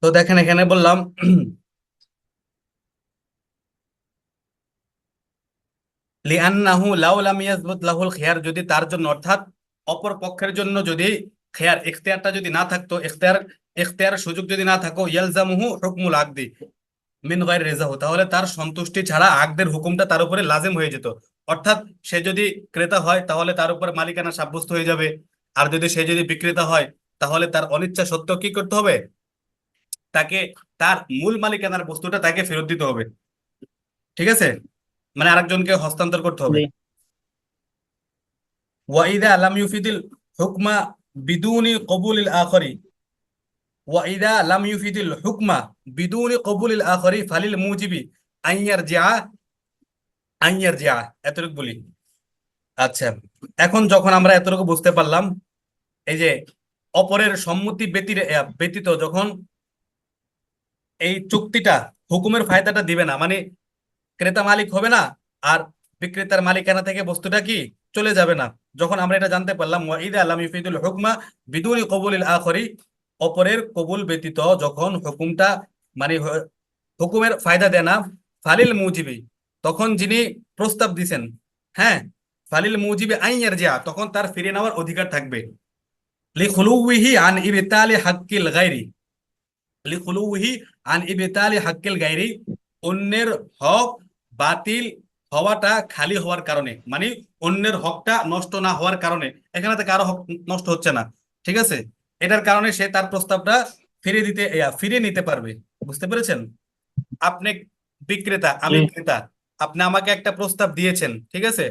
তো দেখেন এখানে বললাম লিআন্নাহু লাউ লাম ইয়াসবুত লাহুল খিয়ার, যদি তার জন্য অর্থাৎ অপর পক্ষের জন্য যদি খিয়ার ইখতিয়ারটা যদি না থাকতো, ইখতিয়ার সুযোগ যদি না থাকো, ইয়ালজামুহু হুকমুল আকদি মিন গায়রি রিজাহু, তাহলে তার সন্তুষ্টি ছাড়া আকদের হুকুমটা তার উপরে লাজিম হয়ে যেত। অর্থাৎ সে যদি ক্রেতা হয় তাহলে তার উপর মালিকানা সাব্যস্ত হয়ে যাবে, আর যদি সে যদি বিক্রেতা হয় তাহলে তার অনিচ্ছা সত্ত্বেও কি করতে হবে, তাকে তার মূল মালিকানার বস্তুটা তাকে ফেরত দিতে হবে। ঠিক আছে, মানে আরেকজনকে হস্তান্তর করতে হবে। জি। ওয়াইদা লাম ইউফিদিল হুকমা বিদুনি কবুলিল আখরি, ওয়াইদা লাম ইউফিদিল হুকমা বিদুনি কবুলিল আখরি ফালিল মুজিবি আইয়ার জিয়া, আইয়ার জিয়া। এতটুকু বলি। আচ্ছা, এখন যখন আমরা এতটুকু বুঝতে পারলাম, এই যে অপরের সম্মতি ব্যতীত যখন এই চুক্তিটা হুকুমের ফায়দাটা দিবে না, মানে ক্রেতা মালিক হবে না, আর বিক্রেতার মালিকানা থেকে বস্তুটা কি চলে যাবে না, যখন আমরা এটা জানতে পারলাম ওয়াইদা লাম ইউফিদুল হুকমা বিদুনি কবুলিল আখরি, অপরের কবুল ব্যতীত যখন হুকুমটা মানে হুকুমের ফায়দা দেয় না, ফালিল মুজিবি, তখন যিনি প্রস্তাব দিছেন, হ্যাঁ, ফালিল মুজিবি আইয়ার জিয়া, তখন তার ফিরে নেওয়ার অধিকার থাকবে। লিখুলুহি আন ইবতালি হাক্কিল গায়রি, লিখুলুহি আন ইবতালি হাক্কিল গায়রি, অন্যের হক বাতিল হওয়াটা খালি হওয়ার কারণে, মানে অন্যের হকটা নষ্ট না হওয়ার কারণে, এখানে তো কারো হক নষ্ট হচ্ছে না। ঠিক আছে, এটার কারণে সে তার প্রস্তাবটা ফিরে নিতে পারবে। বুঝতে পেরেছেন? আপনি বিক্রেতা, জি। আমি ক্রেতা, আপনি আমাকে একটা প্রস্তাব দিয়েছেন, ঠিক আছে,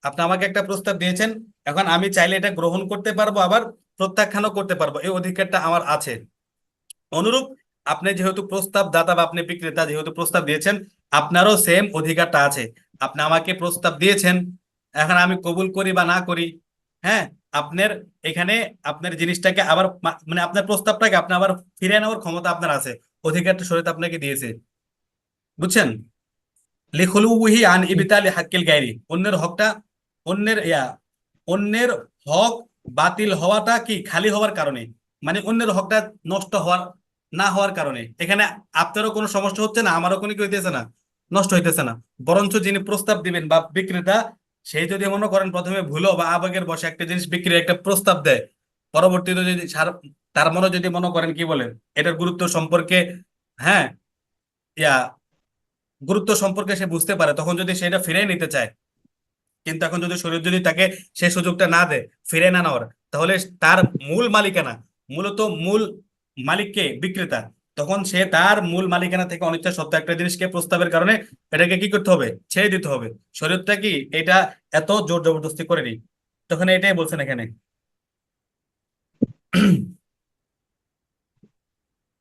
আপনি আমাকে একটা প্রস্তাব দিয়েছেন, এখন আমি চাইলে এটা গ্রহণ করতে পারবো, আবার প্রত্যাখ্যানও করতে পারবো, এই অধিকারটা আমার আছে। অনুরূপ আপনি যেহেতু প্রস্তাব দাতা বা আপনি বিক্রেতা যেহেতু প্রস্তাব দিয়েছেন, আপনারও সেম অধিকারটা আছে। আপনি আমাকে প্রস্তাব দিয়েছেন, এখন আমি কবুল করি বা না করি, হ্যাঁ, আপনার এখানে আপনার জিনিসটাকে আবার মানে আপনার প্রস্তাবটাকে আপনি আবার ফিরে নেওয়ার ক্ষমতা আপনার আছে, অধিকারটা শরীয়ত আপনাকে দিয়েছে। বুঝছেন? লিখলুহি আন ইবতালি হাক্কিল গায়রি, অন্যের হকটা, অন্যের অন্যের হক বাতিল হওয়াটা কি খালি হওয়ার কারণে, মানে অন্যের হকটা নষ্ট হওয়ার না হওয়ার কারণে, এখানে আপনারও কোনো সমস্যা হচ্ছে না, আমারও কোনো কি হইতেছে না, নষ্ট হইতেছে না। বরঞ্চ যিনি প্রস্তাব দিবেন বা বিক্রেতা, সেই যদি মনে করেন প্রথমে ভুলো বা আবেগের বশে একটা জিনিস বিক্রির একটা প্রস্তাব দেয়, পরবর্তীতে যদি তার মনে যদি মনে করেন কি বলেন এটার গুরুত্ব সম্পর্কে, হ্যাঁ, ইয়া গুরুত্ব সম্পর্কে সে বুঝতে পারে, তখন যদি সেটা ফিরে নিতে চায়, কিন্তু এখন যদি শরীর যদি তাকে সেই সুযোগটা না দেয় ফিরে না নেওয়ার, তাহলে তার মূল মালিকানা, মূলত মূল মালিককে বিক্রেতা, তখন সে তার মূল মালিকানা থেকে অনিচ্ছা সত্ত্বেও একটা জিনিসকে প্রস্তাবের কারণে এটাকে কি করতে হবে, ছেড়ে দিতে হবে। শরীরটা কি এটা এত জোর জবরদস্তি করেনি, তখন এটাই বলছেন এখানে।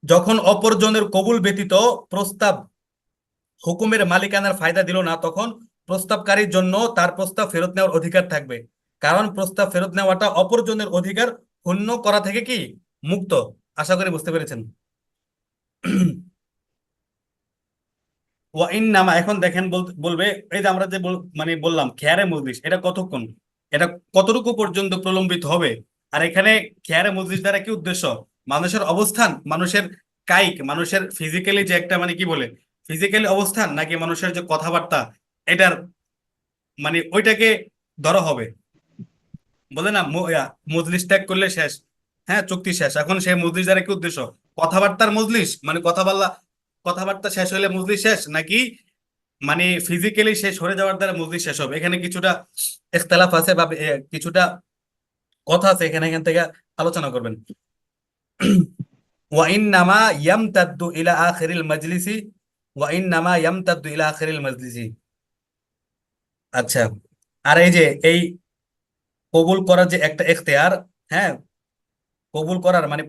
যখন অপরজনের কবুল ব্যতীত প্রস্তাব হুকুমের মালিকানার ফায়দা দিল না, তখন প্রস্তাবকারীর জন্য তার প্রস্তাব ফেরত নেওয়ার অধিকার থাকবে, কারণ প্রস্তাব ফেরত নেওয়াটা অপরজনের অধিকার ক্ষুণ্ণ করা থেকে কি মুক্ত। আশা করি বুঝতে পেরেছেন। ওয়াইন্নামা, এখন দেখেন বলবে এই যে আমরা যে মানে বললাম খেয়ারে মজলিস, এটা কতক্ষণ, এটা কতটুকু পর্যন্ত প্রলম্বিত হবে। আর এখানে খেয়ারে মজলিস দ্বারা কি উদ্দেশ্য, মানুষের অবস্থান, মানুষের কায়িক, মানুষের ফিজিক্যালি যে একটা মানে কি বলে ফিজিক্যালি অবস্থান, নাকি মানুষের যে কথাবার্তা, এটার মানে ওইটাকে ধরা হবে। বলে না মজলিস ত্যাগ করলে শেষ, হ্যাঁ, চুক্তি শেষ। এখন সেই মজলিস দ্বারা কি উদ্দেশ্য, কথাবার্তার মজলিস, মানে কথাবার্তা শেষ হলে মজলিস শেষ, নাকি মানে ফিজিক্যালি শেষ হয়ে যাওয়ার দ্বারা মজলিস শেষ হবে। এখানে কিছুটা ইখতিলাফ আছে বা কিছুটা কথা আছে, এখানে এখান থেকে আলোচনা করবেন। ওয়াইন্নামা ইয়ামতাদ্দু ইলা আখিরিল মাজলিসি, ওয়াইন্নামা ইয়ামতাদ্দু ইলা আখিরিল মাজলিসি। আচ্ছা, আর এই যে এই কবুল করার যে একটা এখতিয়ার, হ্যাঁ, কবুল করার মানে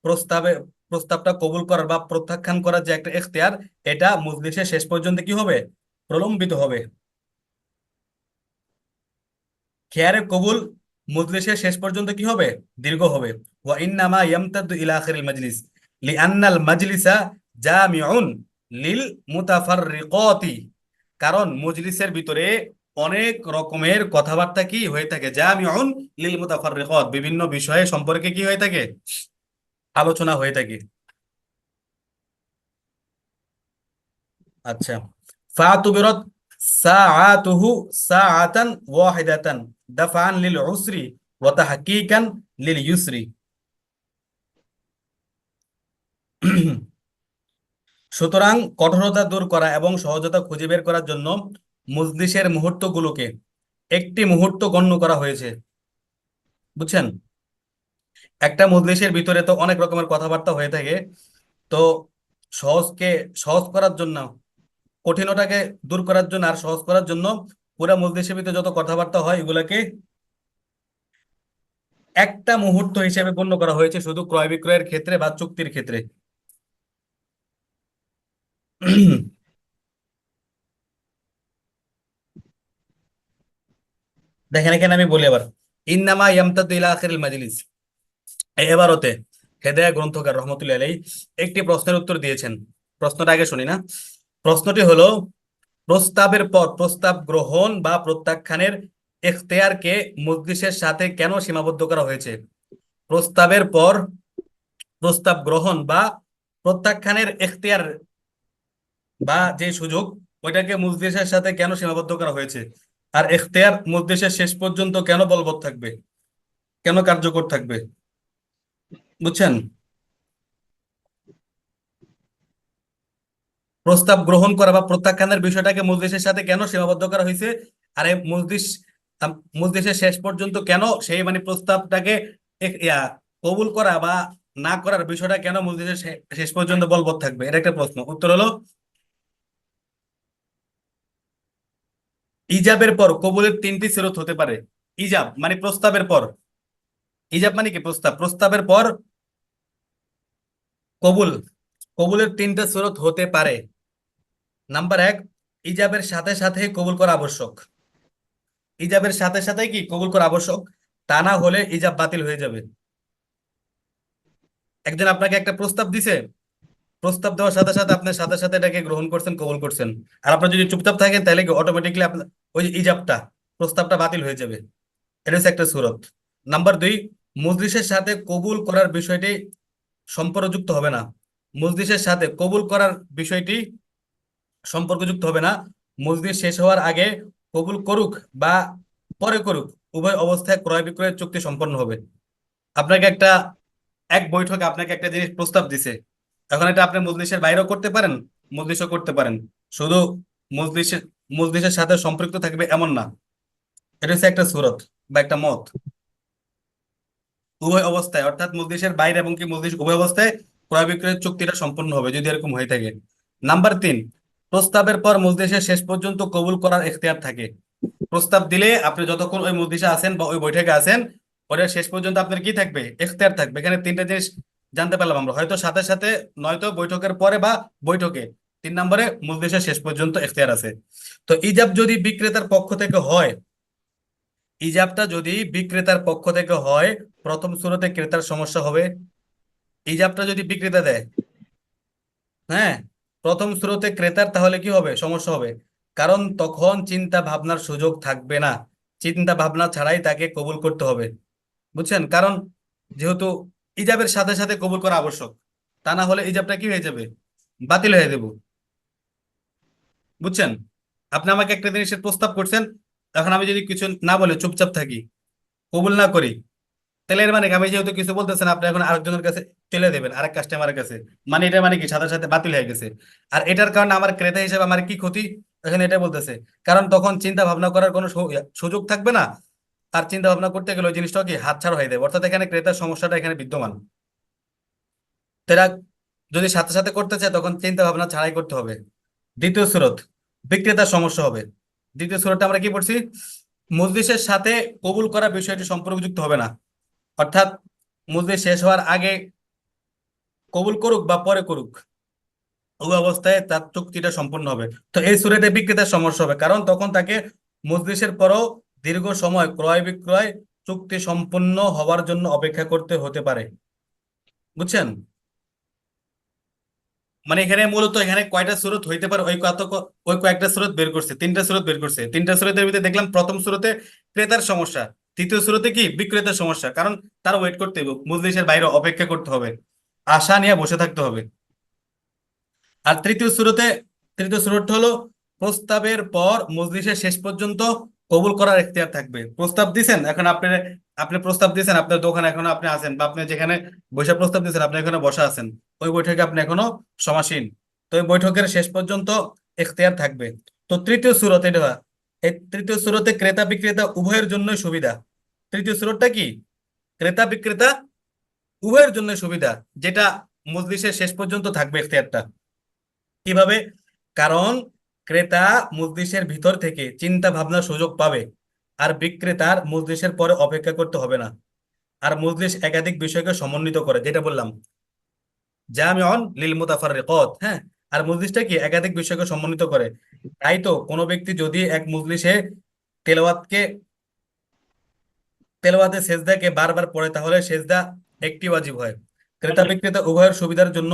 প্রস্তাবে প্রস্তাবটা কবুল করার বা প্রত্যাখ্যান করার যে একটা এখতিয়ার, এটা মজলিসের শেষ পর্যন্ত কি হবে, প্রলম্বিত হবে। খেয়ারে কবুল মজলিসের শেষ পর্যন্ত কি হবে, দীর্ঘ হবে। ওয়া ইন্নামা ইয়ামতাদ্দু ইলা আখিরিল মাজলিস লিআন্নাল মাজলিসা জামিউন লিল মুতাফাররিকাতি, কারণ মজলিসের ভিতরে অনেক রকমের কথাবার্তা কি হয়ে থাকে, জামিউন লিল মুতাফাররিকাত, বিভিন্ন বিষয়ে সম্পর্কে কি হয়ে থাকে, আলোচনা হয়ে থাকে। আচ্ছা, ফাতুবিরাত সাআতুহু সাআতান ওয়াহিদাতান দাফআন লিল উসরি ওয়া তাহকিকান লিল ইউসরি। সুতরাং কঠোরতা দূর করা এবং সহজতা খুঁজে বের করার জন্য মজলিসের মুহূর্তগুলোকে একটি মুহূর্ত গণ্য করা হয়েছে। বুঝছেন? একটা মজলিসের ভিতরে তো অনেক রকমের কথাবার্তা হয়ে থাকে। তো সহজকে সহজ করার জন্য, কঠিনতাকে দূর করার জন্য আর সহজ করার জন্য পুরা মজলিসের ভিতরে যত কথাবার্তা হয় এগুলাকে একটা মুহূর্ত হিসেবে গণ্য করা হয়েছে, শুধু ক্রয় বিক্রয়ের ক্ষেত্রে বা চুক্তির ক্ষেত্রে। দেখেন এখানে আমি বলি আবার, ইন্নামা ইয়ামতাদু ইলা আখিরিল মাজলিস, এই এবারতে হেদায়া গ্রন্থকার রহমতুল্লাহ আলাইহি একটি প্রশ্নের উত্তর দিয়েছেন। প্রশ্নটা আগে শুনি না। প্রশ্নটি হলো, প্রস্তাবের পর প্রস্তাব গ্রহণ বা প্রত্যাখ্যানের এখতিয়ারকে মজলিসের সাথে কেন সীমাবদ্ধ করা হয়েছে? প্রস্তাবের পর প্রস্তাব গ্রহণ বা প্রত্যাখ্যানের এখতিয়ার বা যে সুযোগ, ওইটাকে মজলিসের সাথে কেন সীমাবদ্ধ করা হয়েছে? আর এখতিয়ার মজলিসের শেষ পর্যন্ত কেন বলবৎ থাকবে, কেন কার্যকর থাকবে? বুঝছেন? প্রস্তাব গ্রহণ করা বা প্রত্যাখ্যানের বিষয়টাকে মজলিসের সাথে কেন সীমাবদ্ধ করা হয়েছে? আর এই মজলিসের শেষ পর্যন্ত কেন সেই মানে প্রস্তাবটাকে কবুল করা বা না করার বিষয়টা কেন মজলিসের শেষ পর্যন্ত বলবৎ থাকবে? এটা একটা প্রশ্ন। উত্তর হলো, ইজাবের পর কবুলের তিনটি সিরত হতে পারে। ইজাব মানে প্রস্তাবের পর, ইজাব মানে কি প্রস্তাব, প্রস্তাবের পর কবুল, কবুলের তিনটা সুরত হতে পারে। নাম্বার এক, ইজাবের সাথে সাথে কবুল করা আবশ্যক। ইজাবের সাথে সাথে কি কবুল করা আবশ্যক, তা না হলে ইজাব বাতিল হয়ে যাবে। একজন আপনাকে একটা প্রস্তাব দিছে, প্রস্তাব দেওয়ার সাথে সাথে আপনি সাথে সাথে এটাকে গ্রহণ করছেন, কবুল করছেন, আর আপনি যদি চুপচাপ থাকেন তাহলে কি অটোমেটিকলি আপনার ওই যে ইজাবটা, প্রস্তাবটা বাতিল হয়ে যাবে। এটা হচ্ছে একটা সুরত। নাম্বার দুই, মজলিসের সাথে কবুল করার বিষয়টি সম্পর্কযুক্ত হবে না। মজলিসের সাথে কবুল করার বিষয়টি সম্পর্কযুক্ত হবে না। মজলিস শেষ হওয়ার আগে কবুল করুক বা পরে করুক, উভয় অবস্থায় ক্রয় বিক্রয়ের চুক্তি সম্পন্ন হবে। আপনাকে একটা, এক বৈঠকে আপনাকে একটা জিনিস প্রস্তাব দিছে, এখন এটা আপনি মজলিসের বাইরেও করতে পারেন, মজলিসও করতে পারেন। শুধু মজলিসের মজলিসের সাথে সম্পৃক্ত থাকবে এমন না। এটা হচ্ছে একটা সুরত বা একটা মত। উভয় অবস্থায় অর্থাৎ মজলিসের বাইরে এবং কি মজলিস উভয় অবস্থায় ক্রয় বিক্রয়ের চুক্তিটা সম্পূর্ণ হবে যদি এরকম হয়ে থাকে। নাম্বার তিন, প্রস্তাবের পর মজলিসের শেষ পর্যন্ত কবুল করার এখতিয়ার থাকে। প্রস্তাব দিলে আপনি যতক্ষণ ওই মজলিসে আছেন বা ওই বৈঠকে আছেন, ওটা শেষ পর্যন্ত আপনার কি থাকবে, এখতিয়ার থাকবে। এখানে তিনটা জিনিস জানতে পারলাম আমরা, হয়তো সাথে সাথে, নয়তো বৈঠকের পরে বা বৈঠকে। তিন নম্বরে মজলিসের শেষ পর্যন্ত এখতিয়ার আছে। তো ইজাব যদি বিক্রেতার পক্ষ থেকে হয়, ইজাবটা যদি বিক্রেতার পক্ষ থেকে হয়, প্রথম শুরুতে ক্রেতার সমস্যা হবে। ইজাবটা যদি বিক্রেতা দেয়, হ্যাঁ, প্রথম শুরুতে ক্রেতার তাহলে কি হবে, সমস্যা হবে। কারণ তখন চিন্তা ভাবনার সুযোগ থাকবে না, চিন্তা ভাবনা ছাড়াই তাকে কবুল করতে হবে। বুঝছেন? কারণ যেহেতু ইজাবের সাথে সাথে কবুল করা আবশ্যক, তা না হলে ইজাবটা কি হয়ে যাবে, বাতিল হয়ে দেব। বুঝছেন? আপনি আমাকে একটা জিনিসের প্রস্তাব করছেন, এখন আমি যদি কিছু না বলে চুপচাপ থাকি, কবুল না করি, তাহলে এর মানে কি, আমি যেহেতু কিছু বলতেছেন আপনি এখন আরেকজনের কাছে চলে দেবেন, আরেক কাস্টমারের কাছে, মানে এটা মানে কি সাথে সাথে বাতিল হয়ে গেছে। আর এটার কারণে আমার ক্রেতা হিসেবে আমার কি ক্ষতি, এখানে এটা বলতেছে। কারণ তখন চিন্তা ভাবনা করার কোনো সুযোগ থাকবে না। আর চিন্তা ভাবনা করতে গেলে ওই জিনিসটা কি হাতছাড়া হয়ে যাবে, অর্থাৎ এখানে ক্রেতার সমস্যাটা এখানে বিদ্যমান। তারা যদি সাথে সাথে করতে চায় তখন চিন্তা ভাবনা ছাড়াই করতে হবে। দ্বিতীয় স্রোত, বিক্রেতার সমস্যা হবে। দ্বিতীয় স্রোতটা আমরা কি পড়ছি, মজলিসের সাথে কবুল করা বিষয়টি সম্পর্কযুক্ত হবে না। অর্থাৎ মজলিস শেষ হওয়ার আগে কবুল করুক বা পরে করুক, ওই অবস্থায় তার চুক্তিটা সম্পূর্ণ হবে। তো এই সুরেতে বিক্রেতার সমস্যা হবে, কারণ তখন তাকে মজলিসের পরও দীর্ঘ সময় ক্রয় বিক্রয় চুক্তি সম্পূর্ণ হওয়ার জন্য অপেক্ষা করতে হতে পারে। বুঝছেন? মানে এখানে মূলত এখানে কয়টা সুরত হইতে পারে ওই কয়েকটা সুরত বের করছে, তিনটা সুরত বের করছে। তিনটা সুরতের ভিতরে দেখলাম প্রথম সুরতে ক্রেতার সমস্যা, তৃতীয় সুরতে কি বিক্রেতার সমস্যা, কারণ তার ওয়েট করতে হবে, মজলিসের বাইরে অপেক্ষা করতে হবে, আশা নিয়ে বসে থাকতে হবে। আর তৃতীয় সুরতটা হলো প্রস্তাবের পর মজলিসের শেষ পর্যন্ত কবুল করার এখতিয়ার থাকবে। প্রস্তাব দিছেন, এখন আপনি আপনি প্রস্তাব দিয়েছেন, আপনার দোকানে এখনো আপনি আছেন, বা আপনি যেখানে বসে প্রস্তাব দিয়েছেন আপনি এখানে বসা আছেন, ওই বৈঠকে আপনি এখনো সমাসীন, তো ওই বৈঠকের শেষ পর্যন্ত এখতিয়ার থাকবে। তো তৃতীয় সুরত এটা, এই তৃতীয় সুরতে ক্রেতা বিক্রেতা উভয়ের জন্যই সুবিধা। তৃতীয় সুরতটা কি? ক্রেতা বিক্রেতা উভয়ের জন্য সুবিধা, যেটা মজলিসের শেষ পর্যন্ত থাকবে এখতিয়ারটা। কিভাবে? কারণ ক্রেতা মজলিসের ভিতর থেকে চিন্তা ভাবনার সুযোগ পাবে, আর বিক্রেতার মজলিসের পরে অপেক্ষা করতে হবে না। আর মজলিস একাধিক বিষয়কে সমন্বিত করে, যেটা বললাম জামিউন লিল মুতাফাররিকাত, হ্যাঁ। আর মজলিসটা কি একাধিক বিষয়কে সমন্বিত করে। তাই তো কোনো ব্যক্তি যদি এক মজলিসে তেলাওয়াতকে তেলাওয়াতে সেজদাকে বারবার পড়ে, তাহলে সেজদা একটি ওয়াজিব হয়। ক্রেতা বিক্রেতা উভয়ের সুবিধার জন্য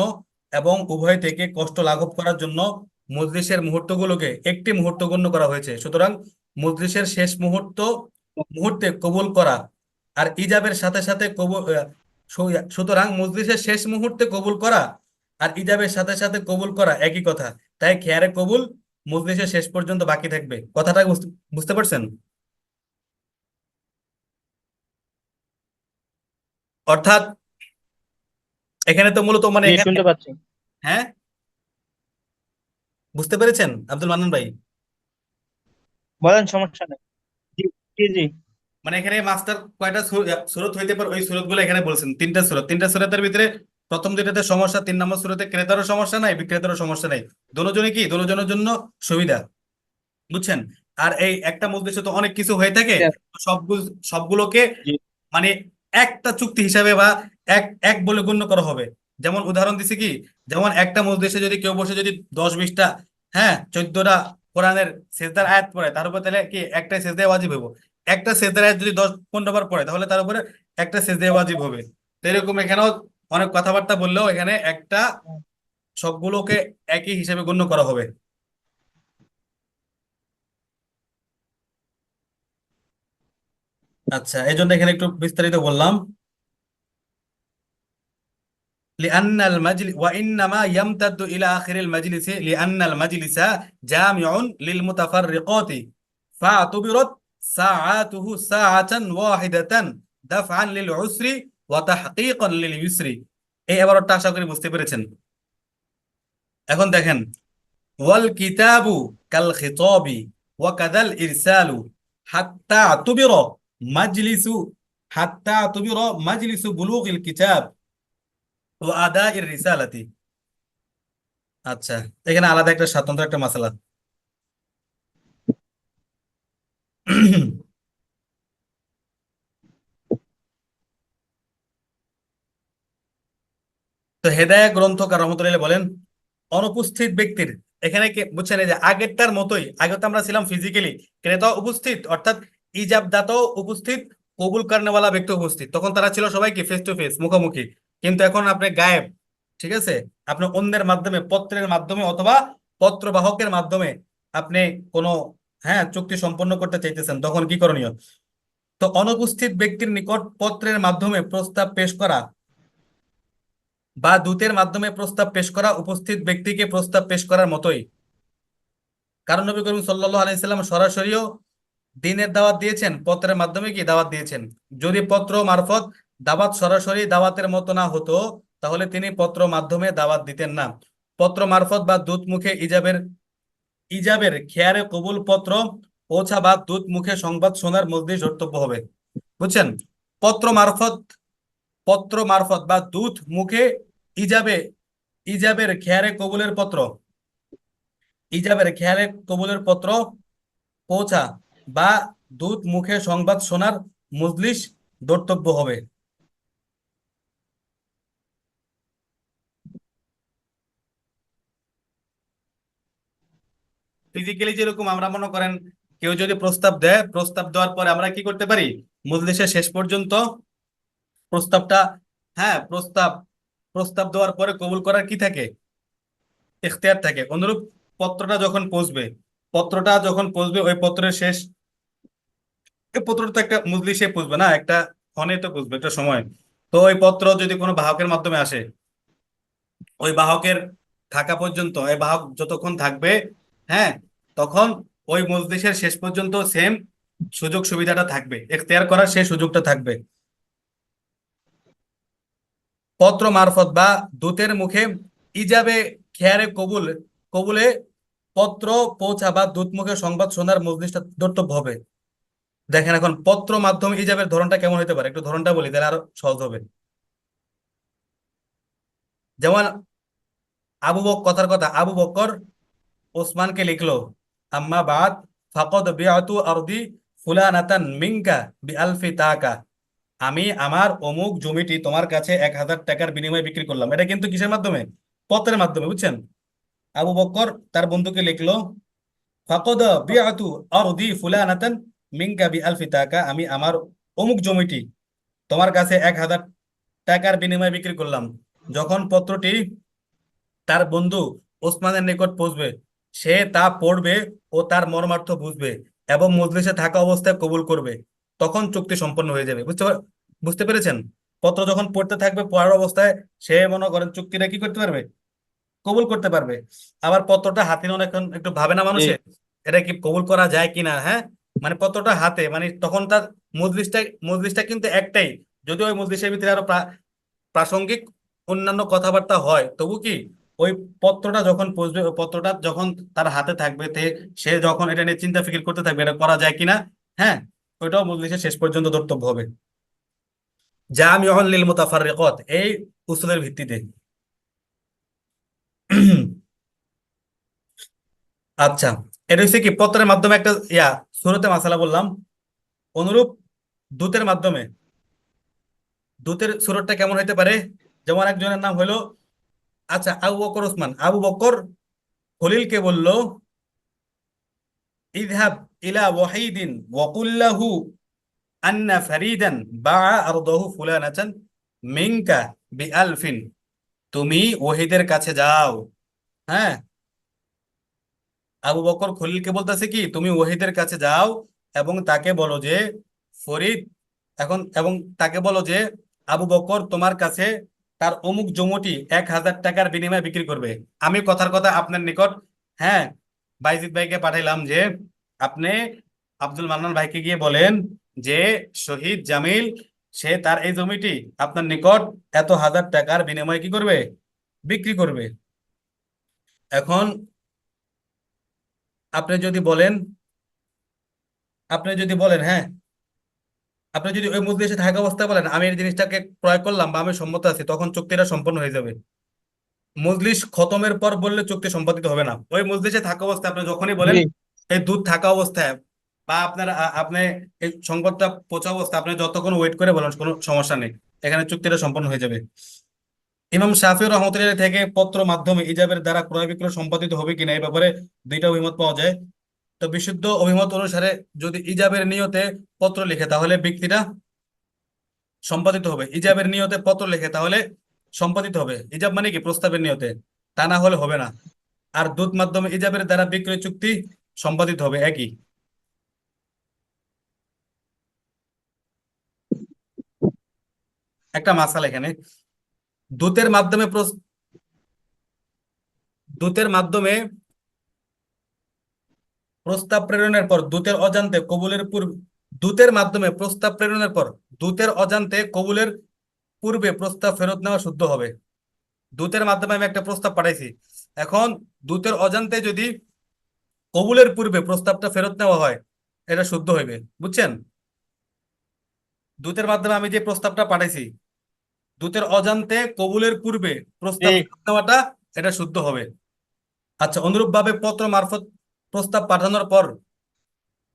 এবং উভয় থেকে কষ্ট লাঘব করার জন্য মজলিসের মুহূর্তগুলোকে একটি মুহূর্ত গণ্য করা হয়েছে। সুতরাং মজলিসের শেষ মুহূর্তে কবুল করা আর ইজাবের সাথে সাথে সুতরাং মজলিসের শেষ মুহূর্তে কবুল করা আর ইজাবের সাথে সাথে কবুল করা একই কথা। তাই খেয়ারে কবুল মজলিসের শেষ পর্যন্ত বাকি থাকবে। কথাটা বুঝতে পারছেন? অর্থাৎ এখানে তো মূলত মানে জি, এখানে, শুনতে পাচ্ছি। হ্যাঁ, বুঝতে পেরেছেন আব্দুল মান্নান ভাই? বলেন, সমস্যা নেই। জি, জি, জি। মানে এখানে মাস্টার কয়টা সুরত হইতে পারে, ওই সুরত গুলো এখানে বলছেন, তিনটা সুরত। তিনটা সুরতের ভিতরে প্রথম দুইটাতে সমস্যা, 3 নম্বর সুরতে ক্রেতারও সমস্যা নাই, বিক্রেতারও সমস্যা নাই, দোনোজনই কি দোনোজনের জন্য সুবিধা। বুঝছেন? আর এই একটা মজলিসে তো অনেক কিছু হয়ে থাকে, সবগুলোকে জি, মানে একটা চুক্তি হিসাবে বা এক এক বলে গণ্য করা হবে। যেমন উদাহরণ দিছি কি, যেমন একটা মজলিসে যদি কেউ বসে যদি 10-20টা, হ্যাঁ, 14টা কোরআনের সেজদার আয়াত পড়ে, তার উপর তাহলে কি একটা সেজদায় ওয়াজিব হইব। একটা সেজদার আয়াত যদি 10-15 বার পড়ে, তাহলে তার উপরে একটা সেজদায় ওয়াজিব হবে। তো এরকম এখানেও অনেক কথাবার্তা বললেও এখানে একটা সবগুলোকে একই হিসেবে গণ্য করা হবে। আচ্ছা, এই জন্য এখানে একটু বিস্তারিত বললাম। لأن المجلس وإنما يمتد إلى آخر المجلس لأن المجلس جامع للمتفرقات، فاعتبرت ساعاته ساعة واحدة دفعا للعسر وتحقيقا لليسر। এই এবারটা আশা করি বুঝতে পেরেছেন। এখন দেখেন, ওয়াল কিতাবু কাল খিতাবি ওয়া কাদাল ইরসালু হাত্তা তুবিরা মাজলিসু হাত্তা তুবিরা মাজলিসু বুলুগিল কিতাব ওয়া আদাইর রিসালাতি। আচ্ছা, এখানে আলাদা একটা স্বতন্ত্র একটা মাসালা। তো হেদায়া গ্রন্থকার রহমতুল্লাহ বলেন, অনুপস্থিত ব্যক্তির, এখানে বুঝছেন এই যে আগেরটার মতোই, আগে তো আমরা ছিলাম ফিজিক্যালি ক্রেতা উপস্থিত, অর্থাৎ ইজাব দাতাও উপস্থিত, কবুল কারনেওয়ালা ব্যক্তি উপস্থিত, তখন তারা ছিল সবাই কি ফেস টু ফেস, মুখোমুখি। কিন্তু এখন আপনি গায়েব, ঠিক আছে, আপনি অন্যের মাধ্যমে, পত্রের মাধ্যমে অথবা পত্র বাহকের মাধ্যমে আপনি কোনো, হ্যাঁ, চুক্তি সম্পন্ন করতে চাইতেছেন, তখন কি করণীয়? তো অনুপস্থিত ব্যক্তির নিকট পত্রের মাধ্যমে প্রস্তাব পেশ করা বা দূতের মাধ্যমে প্রস্তাব পেশ করা উপস্থিত ব্যক্তিকে প্রস্তাব পেশ করার মতোই। কারণ নবী করিম সাল্লাল্লাহু আলাইহি সাল্লাম সরাসরিও দিনের দাওয়াত দিয়েছেন, পত্রের মাধ্যমে কি দাওয়াত দিয়েছেন। যদি পত্র মারফত দাওয়াত সরাসরি দাওয়াতের মতো না হতো, তাহলে তিনি পত্র মাধ্যমে দাওয়াত দিতেন না। পত্র মারফত বা দূত মুখে ইজাবের ইজাবের খেয়ারে কবুল পত্র পৌঁছা বা দূত মুখে সংবাদ শোনার মধ্যেই ধর্তব্য হবে। বুঝছেন? পত্র মারফত পত্র মারফত বা দূত মুখে ইজাবে ইজাবের খেয়ারে কবুলের পত্র ইজাবের খেয়ালে কবুলের পত্র পৌঁছা বা দূত মুখে সংবাদ শোনার মজলিস ধর্তব্য হবে। ফিজিক্যালি যেরকম আমরা মনে করেন, কেউ যদি প্রস্তাব দেয়, প্রস্তাব দেওয়ার পরে আমরা কি করতে পারি, মজলিসের শেষ পর্যন্ত প্রস্তাবটা, হ্যাঁ, প্রস্তাব প্রস্তাব দেওয়ার পরে কবুল করার কি থাকে, এখতিয়ার থাকে। অনুরূপ পত্রটা যখন পৌঁছবে ওই পত্রের শেষ, এই পত্রটা তো একটা মজলিসে পৌঁছবে না, একটা ক্ষণে তো পৌঁছবে, একটা সময়। তো ওই পত্র যদি কোনো বাহকের মাধ্যমে আসে, ওই বাহকের থাকা পর্যন্ত, এই বাহক যতক্ষণ থাকবে, হ্যাঁ, তখন ওই মজলিসের শেষ পর্যন্ত সেম সুযোগ সুবিধাটা থাকবে, এখতিয়ার করার সেই সুযোগটা থাকবে। পত্র মারফত বা দূতের মুখে ইজাবে খেয়ারে কবুলে পত্র পৌঁছা বা দূত মুখে সংবাদ শোনার মজলিসটা ধর্তব্য হবে। দেখেন এখন পত্র মাধ্যমে ইজাবের ধরনটা কেমন হতে পারে, একটু ধরনটা বলি তাহলে আরো সহজ হবে। যেমন কথার কথা, আবু বকর ওসমানকে লিখলো, আম্মা বাদ ফাকদ বিআতু আরদি ফুলানাতান মিনকা বিআলফি তাকা, আমি আমার অমুক জমিটি তোমার কাছে 1,000 টাকার বিনিময়ে বিক্রি করলাম। এটা কিন্তু কিসের মাধ্যমে? পত্রের মাধ্যমে, বুঝছেন? আবু বকর তার বন্ধুকে লিখলো, ফাকদ বিআতু আরদি ফুলানাতান মিনকা বিআলফি তাকা, আমি আমার অমুক জমিটি তোমার কাছে 1,000 টাকার বিনিময়ে বিক্রি করলাম। যখন পত্রটি তার বন্ধু ওসমানের নিকট পৌঁছবে, সে তা পড়বে ও তার মর্মার্থ বুঝবে এবং মজলিসে থাকা অবস্থায় কবুল করবে, তখন চুক্তি সম্পন্ন হয়ে যাবে। বুঝতে পেরেছেন? পত্র যখন পড়তে থাকবে, পড়ার অবস্থায় সে মনে করেন চুক্তিটা কি করতে পারবে, কবুল করতে পারবে। আবার পত্রটা হাতে নিয়ে অনেকক্ষণ একটু ভাবে না জি। মানুষে, এটা কি কবুল করা যায় কিনা, হ্যাঁ। মানে পত্রটা হাতে, মানে তখন তার মজলিসটা মজলিসটা কিন্তু একটাই, যদিও ওই মজলিসের ভিতরে আরো প্রাসঙ্গিক অন্যান্য কথাবার্তা হয়, তবু কি ওই পত্রটা যখন পৌঁছবে, ওই পত্রটা যখন তার হাতে থাকবে, সে যখন এটা নিয়ে চিন্তা ফিকির করতে থাকবে এটা করা যায় কিনা, হ্যাঁ, ওইটাও মজলিসের শেষ পর্যন্ত ধর্তব্য হবে। জামিউল লিল মুতাফাররিকাত, এই উসুলের ভিত্তিতে। আচ্ছা, এটা হচ্ছে কি পত্রের মাধ্যমে একটা সূরতে মাসালা বললাম। অনুরূপ দূতের মাধ্যমে, দূতের সূরতটা কেমন হইতে পারে? যেমন একজনের নাম হলো, আচ্ছা, আবু বকর ওসমান, আবু বকর খলিলকে বলল, ইযহাব ইলা ওয়াহিদিন ওয়াকুল লাহু আন্না ফারিদান বাআ আরদাহু ফুলানাতান মিনকা বিআলফিন, তুমি ওহিদের কাছে যাও, হ্যাঁ। আবু বকর খলিলকে বলতেছে কি, তুমি ওহিদের কাছে যাও এবং তাকে বলো যে ফরিদ, এবং তাকে বলো যে আবু বকর তোমার কাছে তার অমুক জমিটি 1,000 টাকার বিনিময়ে বিক্রি করবে। আমি কথার কথা আপনার নিকট, হ্যাঁ, বাইজিদ ভাইকে পাঠাইলাম যে আপনি আব্দুল মান্নান ভাইকে গিয়ে বলেন যে শহীদ জামিল সে তার এই জমিটি আপনার নিকট এত হাজার টাকার বিনিময়ে কি করবে, বিক্রি করবে। এখন আপনি যদি বলেন আপনি যদি বলেন, হ্যাঁ, আপনি যদি ওই মজলিসে থাকা অবস্থায় বলেন আমি এই জিনিসটাকে ক্রয় করলাম বা আমি সম্মত আছি, তখন চুক্তিটা সম্পন্ন হয়ে যাবে। মজলিস খতমের পর বললে চুক্তি সম্পাদিত হবে না। ওই মজলিসে থাকা অবস্থায় আপনি যখনই বলেন, জি। এই দুধ থাকা অবস্থায় বা আপনি এই সংবাদটা পৌঁছা অবস্থায় আপনি যতক্ষণ ওয়েট করে বলেন, কোনো সমস্যা নেই, এখানে চুক্তিটা সম্পন্ন হয়ে যাবে। ইমাম শাফি রহমতুল্লাহ থেকে পত্র মাধ্যমে ইজাবের দ্বারা ক্রয় বিক্রয় সম্পাদিত হবে কিনা এই ব্যাপারে দুইটা অভিমত পাওয়া যায়। তো বিশুদ্ধ অভিমত অনুসারে যদি ইজাবের নিয়তে পত্র লিখে তাহলে বিক্রিটা সম্পাদিত হবে, ইজাবের নিয়তে পত্র লিখে তাহলে সম্পাদিত হবে। ইজাব মানে কি প্রস্তাবের নিয়তে, তা না হলে হবে না। আর দূত মাধ্যমে ইজাবের দ্বারা বিক্রয় চুক্তি সম্পাদিত হবে, একই। একটা মাসালা এখানে, দূতের মাধ্যমে দূতের মাধ্যমে প্রস্তাব প্রেরণের পর দূতের অজান্তে কবুলের পূর্বে, দূতের মাধ্যমে প্রস্তাব প্রেরণের পর দূতের অজান্তে কবুলের পূর্বে প্রস্তাব ফেরত নেওয়া শুদ্ধ হবে। দূতের মাধ্যমে আমি একটা প্রস্তাব পাঠাইছি, এখন দূতের অজান্তে যদি কবুলের পূর্বে প্রস্তাবটা ফেরত নেওয়া হয়, এটা শুদ্ধ হইবে, বুঝছেন? দূতের মাধ্যমে আমি যে প্রস্তাবটা পাঠাইছি, দূতের অজান্তে কবুলের পূর্বে জি। প্রস্তাব ফেরত নেওয়াটা, এটা শুদ্ধ হবে। আচ্ছা, অনুরূপ ভাবে পত্র মারফত প্রস্তাব পাঠানোর পর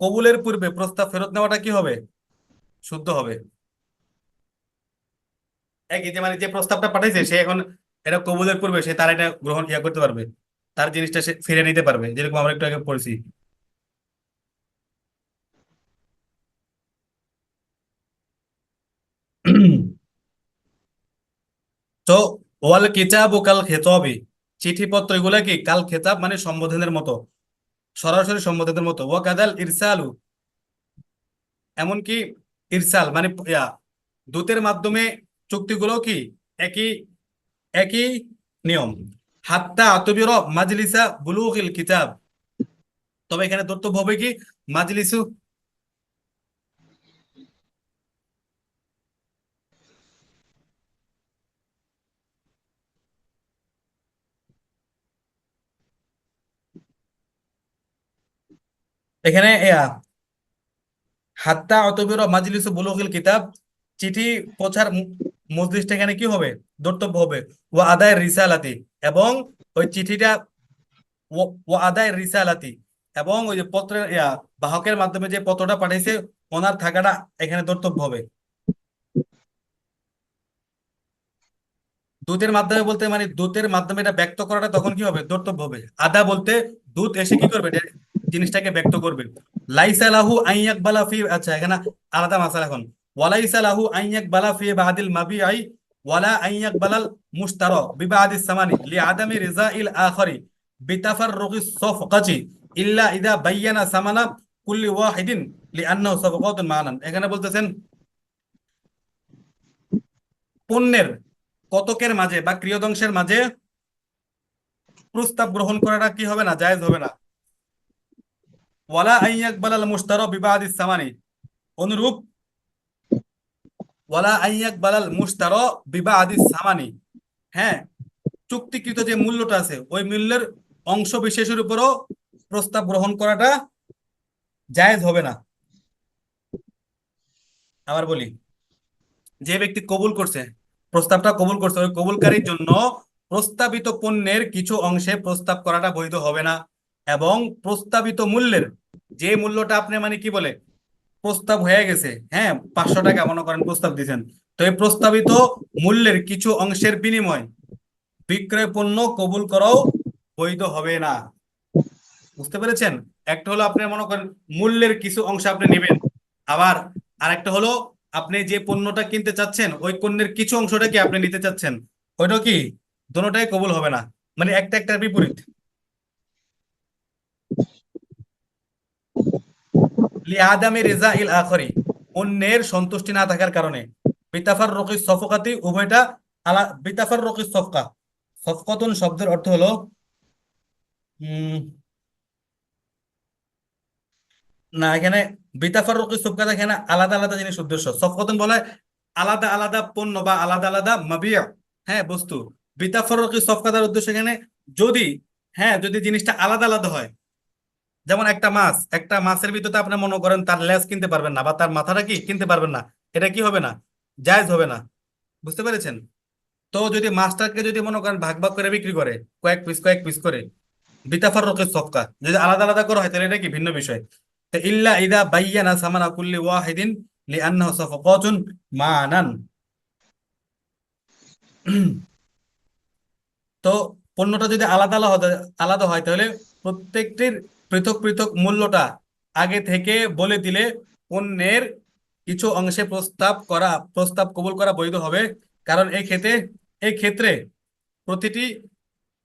কবুলের পূর্বে প্রস্তাব ফেরত নেওয়াটা কি হবে, শুদ্ধ হবে। একই যে, মানে যে প্রস্তাবটা পাঠাইছে সে এখন এটা কবুলের পূর্বে সে তার এটা গ্রহণ করতে পারবে, তার জিনিসটা সে ফিরে নিতে পারবে, যেরকম আমরা একটু আগে পড়েছি। তো ওয়াল কিতাবু কাল খেতাবি, চিঠিপত্র এগুলা কি কাল খেতাব মানে সম্বোধনের মতো, সরাসরি সম্বোধনের মতো। ওয়াকাদাল ইরসালু, এমনকি ইরসাল মানে দূতের মাধ্যমে চুক্তিগুলো কি একই একই নিয়ম। হাত্তা আতবির মাজলিসা বুলুগিল কিতাব, তবে এখানে ধর্তব্য হবে কি মাজলিসু। এখানে হাত্তা অতবির মাজলিসু বুলুগিল কিতাব, চিঠি পৌঁছার মজলিসটা এখানে কি হবে, ধর্তব্য হবে। ও আদায় রিসালাতি, এবং ওই চিঠিটা ও আদায় রিসালাতি, এবং ওই যে পত্রের বাহকের মাধ্যমে যে পত্রটা পাঠাইছে ওনার থাকাটা এখানে ধর্তব্য হবে। দূতের মাধ্যমে বলতে মানে দূতের মাধ্যমে এটা ব্যক্ত করাটা তখন কি হবে, ধর্তব্য হবে। আদা বলতে দূত এসে কি করবে, এটা জিনিসটাকে ব্যক্ত করবে। লাইসা লাহু আইয়াক বালা ফি, আচ্ছা এখানে আলাদা মাসালা এখন। ওয়ালাইসা লাহু আইয়াক বালা ফি বাদিল মাবিআই ওয়ালা আইয়াক বালাল মুশতারা বিবাদিস সামানি লিআদামি রিজাইল আখরি বিতাফাররুকি সফকাতি ইল্লা ইদা বায়্যানা সামানা কুল্লি ওয়াহিদিন লিআন্নাহু সাফকাতুন মানান। এখানে বলতেছেন পণ্যের কতকের মাঝে বা ক্রিয়দংশের মাঝে প্রস্তাব গ্রহণ করাটা কি হবে না, জায়েজ হবে না। ওয়ালা আইয়াকবালাল মুশতারা বিবাদিস সামানি, অনুরূপ ওয়ালা আইয়াকবালাল মুশতারা বিবাদিস সামানি, হ্যাঁ, চুক্তিকৃত যে মূল্যটা আছে ওই মূল্যের অংশ বিশেষের উপরও প্রস্তাব গ্রহণ করাটা জায়েজ হবে না। আবার বলি, যে ব্যক্তি কবুল করছে, প্রস্তাবটা কবুল করছে, ওই কবুলকারীর জন্য প্রস্তাবিত পণ্যের কিছু অংশে প্রস্তাব করাটা বৈধ হবে না। এবং প্রস্তাবিত মূল্যের যে মূল্যটা আপনি মানে কি বলে প্রস্তাব হয়ে গেছে, হ্যাঁ 500 টাকা মনে করেন প্রস্তাব দিয়েছেন, তো এই প্রস্তাবিত মূল্যের কিছু অংশের বিনিময় বিক্রয় পণ্য কবুল করাও বৈধ হবে না। বুঝতে পেরেছেন? একটা হলো আপনি মনে করেন মূল্যের কিছু অংশ আপনি নেবেন, আবার আরেকটা হলো আপনি যে পণ্যটা কিনতে চাচ্ছেন ওই পণ্যের কিছু অংশটা কি আপনি নিতে চাচ্ছেন, ওইটা কি দোনোটাই কবুল হবে না, মানে একটা একটার বিপরীত। লিআদামি রেজা ইল আখরি, অন্যের সন্তুষ্টি না থাকার কারণে। বিতাফার রকি সফকাতি, উভয়টা বিতাফার রকি সফকা, সফকাতুন শব্দের অর্থ হলো না এখানে বিতাফাররুকি সুবকাত, এখানে আলাদা আলাদা জিনিস উদ্দেশ্য। সফকতন বলে আলাদা আলাদা পণ্য বা আলাদা আলাদা মাবিয়া, হ্যাঁ বস্তু। বিতাফাররুকি সফকাতার উদ্দেশ্য এখানে যদি, হ্যাঁ যদি জিনিসটা আলাদা আলাদা হয়, যেমন একটা মাছ, একটা মাছের ভিতরে আপনি মনে করেন তার লেজ কিনতে পারবেন না বা তার মাথাটা কি কিনতে পারবেন না, এটা কি হবে না, জায়েজ হবে না। বুঝতে পেরেছেন? তো যদি মাছটাকে যদি মনে করেন ভাগ ভাগ করে বিক্রি করে, কয়েক পিস করে, বিতাফাররুকি সফকা, যদি আলাদা আলাদা করা হয় তাহলে এটা কি ভিন্ন বিষয়। তো ইল্লা ইদা বায়্যানা সামানা কুল্লি ওয়াহিদিন লিআন্নাহু সাফাকাতুন মানান। তো পণ্যটা যদি আলাদা আলাদা আলাদা হয় তাহলে প্রত্যেকটির পৃথক পৃথক মূল্যটা আগে থেকে বলে দিলে পণ্যের কিছু অংশে প্রস্তাব কবুল করা বৈধ হবে। কারণ এই ক্ষেত্রে প্রতিটি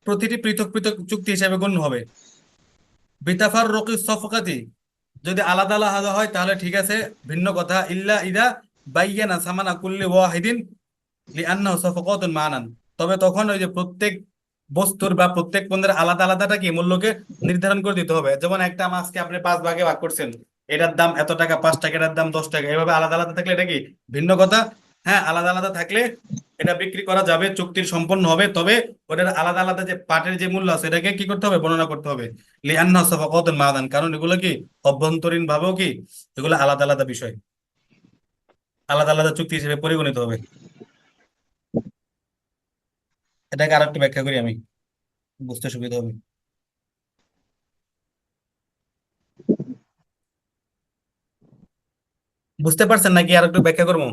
প্রতিটি পৃথক পৃথক চুক্তি হিসেবে গণ্য হবে। বিতাফার রকি সফকাতি, যদি আলাদা আলাদা হয় তাহলে ঠিক আছে, ভিন্ন কথা। ইল্লা ইদা বাইয়ানা সামানা কুল্লি ওয়াহিদিন লিআন্নাহু সাফাকাতুন মানান, তবে তখন ওই যে প্রত্যেক বস্তুর বা প্রত্যেক পণ্যের আলাদা আলাদাটা কি মূল্যকে নির্ধারণ করে দিতে হবে। যেমন একটা মাছকে আপনি 5 ভাগে ভাগ করছেন, এটার দাম এত টাকা, 5 টাকা, এটার দাম 10 টাকা, এভাবে আলাদা আলাদা থাকলে এটা কি ভিন্ন কথা। হ্যাঁ আলাদা আলাদা থাকলে এটা বিক্রি করা যাবে, চুক্তির সম্পন্ন হবে, তবে ওটার আলাদা আলাদা যে পাটের যে মূল্য আছে এটাকে কি করতে হবে, বর্ণনা করতে হবে। লিআন্নাহু সাফাকাতুন মাদান, কারণ এগুলো কি অভ্যন্তরীণ ভাবেও কি এগুলো আলাদা আলাদা বিষয়, আলাদা আলাদা চুক্তি হিসেবে পরিগণিত হবে। এটাকে আরেকটু ব্যাখ্যা করি আমি, বুঝতে সুবিধা হবে। বুঝতে পারছেন নাকি আর একটু ব্যাখ্যা করবো?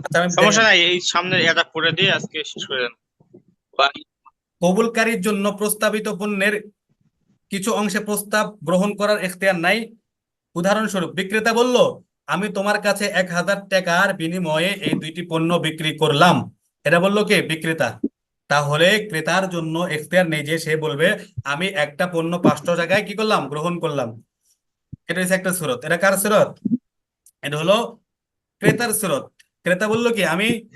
আচ্ছা আমি সমস্যা দেখেন, নাই, এই সামনে এটা করে দিয়ে আজকে শেষ করে দেন। বা কবুলকারীর জন্য প্রস্তাবিত পণ্যের কিছু অংশে প্রস্তাব গ্রহণ করার এখতিয়ার নাই। উদাহরণস্বরূপ বিক্রেতা বলল আমি তোমার কাছে 1,000 টাকার বিনিময়ে এই দুইটি পণ্য বিক্রি করলাম। এটা বললো কে? বিক্রেতা। তাহলে ক্রেতার জন্য এখতিয়ার নেই যে সে বলবে আমি একটা পণ্য 500 টাকায় কি করলাম, গ্রহণ করলাম। এটা হচ্ছে একটা সুরত। এটা কার সুরত? এটা হলো ক্রেতার সুরত। ক্রেতা বললো কি আমি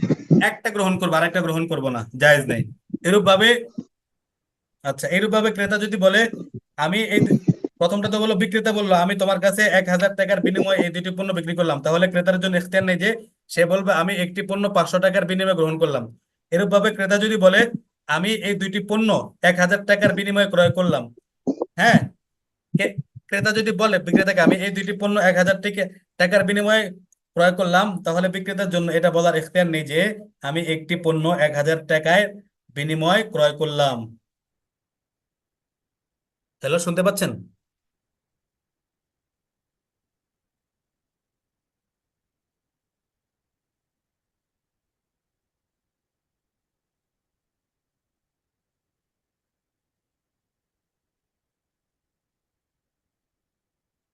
একটা গ্রহণ করবো, আর একটা গ্রহণ করবো না, জায়েজ নেই। এরূপ ভাবে, আচ্ছা এরূপ ভাবে ক্রেতা যদি বলে আমি প্রথমটা তো বললো বিক্রেতা বললো আমি তোমার কাছে 1,000 টাকার বিনিময়ে এই দুটি পণ্য বিক্রি করলাম, তাহলে ক্রেতার জন্য এখতিয়ার নেই যে সে বলবে আমি একটি পণ্য 500 টাকার বিনিময়ে গ্রহণ করলাম। এরূপ ভাবে ক্রেতা যদি বলে আমি এই দুইটি পণ্য 1,000 টাকার বিনিময়ে ক্রয় করলাম, হ্যাঁ, কে- ক্রেতা যদি বলে বিক্রেতাকে আমি এই দুইটি পণ্য 1,000 টাকার বিনিময়ে ক্রয় করলাম, তাহলে বিক্রেতার জন্য এটা বলার এখতিয়ার নেই যে আমি একটি পণ্য 1,000 টাকায় বিনিময় ক্রয় করলাম। হ্যালো, শুনতে পাচ্ছেন?